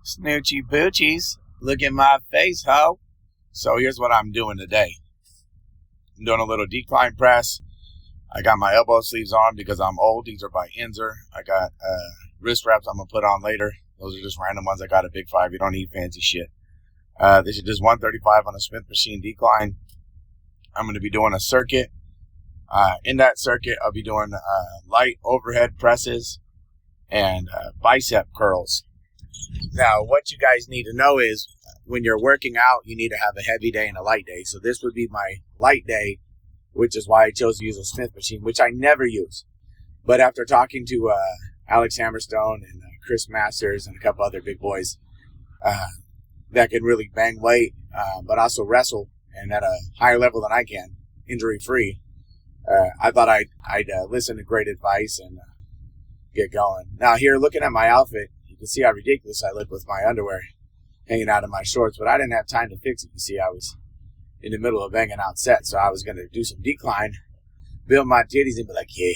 Snoochie boochies, look at my face, ho. So here's what I'm doing today. I'm doing a little decline press. I got my elbow sleeves on because I'm old. These are by Inzer. I got wrist wraps I'm going to put on later. Those are just random ones. I got a big 5. You don't need fancy shit. This is just 135 on a Smith machine decline. I'm going to be doing a circuit. In that circuit, I'll be doing light overhead presses and bicep curls. Now, what you guys need to know is when you're working out, you need to have a heavy day and a light day. So this would be my light day, which is why I chose to use a Smith machine, which I never use. But after talking to Alex Hammerstone and Chris Masters and a couple other big boys that can really bang weight, but also wrestle and at a higher level than I can, injury-free, I thought I'd listen to great advice and get going. Now, here, looking at my outfit, you can see how ridiculous I look with my underwear hanging out of my shorts, but I didn't have time to fix it. You see, I was in the middle of banging out set, so I was going to do some decline, build my titties, and be like, yeah,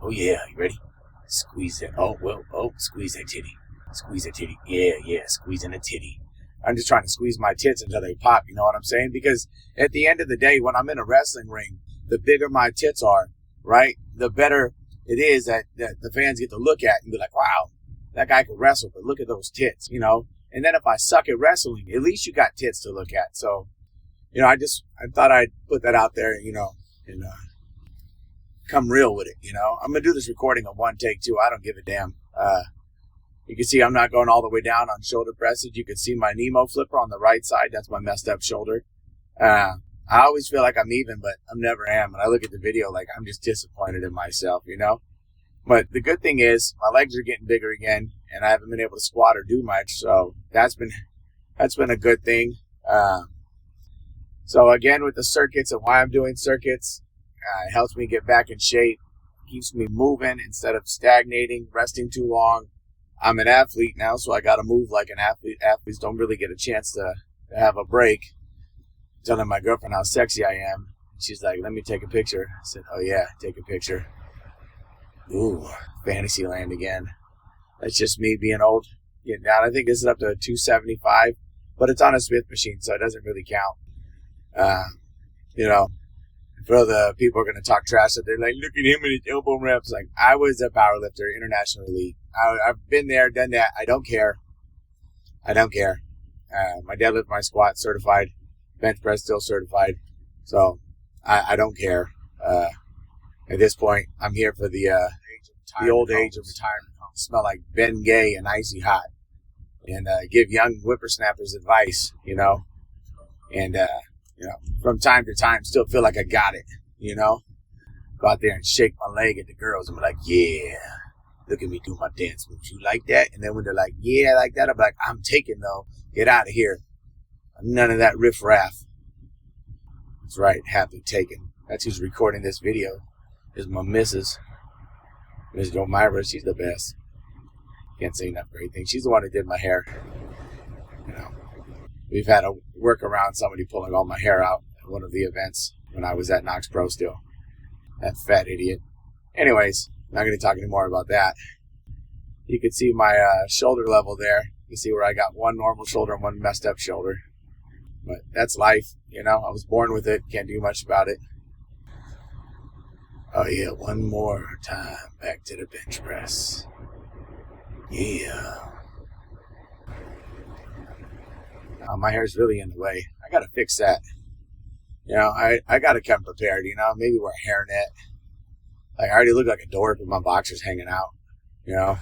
oh yeah, you ready? Squeeze it. Oh, squeeze that titty. Squeeze that titty. Yeah, squeezing the titty. I'm just trying to squeeze my tits until they pop, you know what I'm saying? Because at the end of the day, when I'm in a wrestling ring, the bigger my tits are, right, the better it is that the fans get to look at and be like, wow, that guy can wrestle, but look at those tits, you know? And then if I suck at wrestling, at least you got tits to look at. So, you know, I thought I'd put that out there, you know, and come real with it, you know? I'm going to do this recording on one take, too. I don't give a damn. You can see I'm not going all the way down on shoulder presses. You can see my Nemo flipper on the right side. That's my messed up shoulder. I always feel like I'm even, but I never am. And I look at the video like I'm just disappointed in myself, you know? But the good thing is my legs are getting bigger again, and I haven't been able to squat or do much. So that's been a good thing. So again, with the circuits and why I'm doing circuits, it helps me get back in shape, keeps me moving instead of stagnating, resting too long. I'm an athlete now, so I got to move like an athlete. Athletes don't really get a chance to have a break. Telling my girlfriend how sexy I am. She's like, let me take a picture. I said, oh yeah, take a picture. Ooh, fantasy land again. That's just me being old, getting down. I think this is up to 275, but it's on a Smith machine, so it doesn't really count. You know, for the people who are going to talk trash, that they're like, look at him and his elbow reps. Like, I was a power lifter, international elite. I've been there, done that. I don't care. My deadlift, my squat certified. Bench press still certified. So I don't care. At this point, I'm here for the old age of retirement. Smell like Ben Gay and icy hot. And give young whippersnappers advice, you know. And, you know, from time to time, still feel like I got it, you know. Go out there and shake my leg at the girls and be like, yeah, look at me do my dance moves. You like that? And then when they're like, yeah, like that, I'm like, I'm taking though. Get out of here. None of that riff-raff. That's right, happy taken. That's who's recording this video. Is my missus. Miss Jomira, she's the best. Can't say enough great things. She's the one that did my hair. You know, we've had to work around somebody pulling all my hair out at one of the events when I was at Knox Pro still. That fat idiot. Anyways, not going to talk anymore about that. You can see my shoulder level there. You can see where I got one normal shoulder and one messed up shoulder. But that's life, you know. I was born with it. Can't do much about it. Oh, yeah. One more time. Back to the bench press. Yeah. My hair's really in the way. I got to fix that. You know, I got to come prepared, you know. Maybe wear a hairnet. Like, I already look like a dork with my boxers hanging out, you know.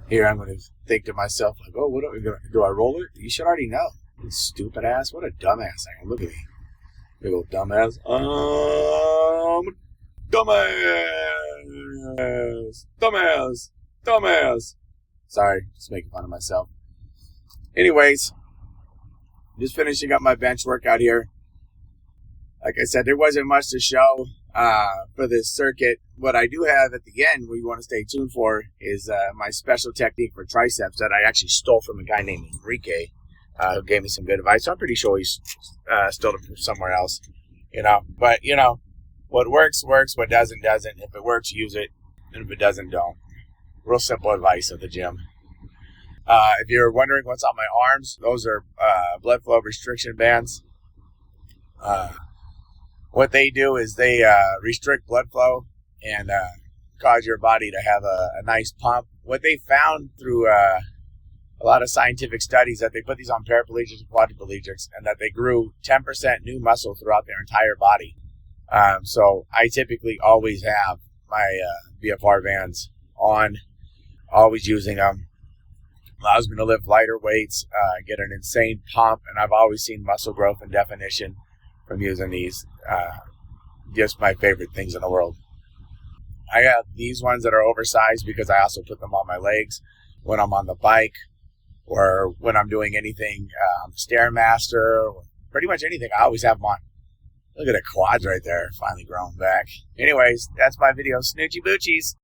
Here I'm going to think to myself, like, oh, what do I roll it? You should already know. You stupid ass. What a dumbass I am. Look at me. Big old dumbass. Dumbass. Sorry, just making fun of myself. Anyways, just finishing up my bench workout here. Like I said, there wasn't much to show for this circuit. What I do have at the end, what you want to stay tuned for, is my special technique for triceps that I actually stole from a guy named Enrique. Who gave me some good advice. So I'm pretty sure he's stole it from somewhere else, you know. But, you know, what works, works. What doesn't. If it works, use it. And if it doesn't, don't. Real simple advice at the gym. If you're wondering what's on my arms, those are blood flow restriction bands. What they do is they restrict blood flow and cause your body to have a nice pump. What they found through a lot of scientific studies that they put these on paraplegics and quadriplegics, and that they grew 10% new muscle throughout their entire body. So I typically always have my BFR bands on, always using them. Allows me to lift lighter weights, get an insane pump, and I've always seen muscle growth and definition from using these. Just my favorite things in the world. I have these ones that are oversized because I also put them on my legs when I'm on the bike or when I'm doing anything, Stairmaster, pretty much anything. I always have them on. Look at the quads right there, finally growing back. Anyways, that's my video. Snoochie Boochies.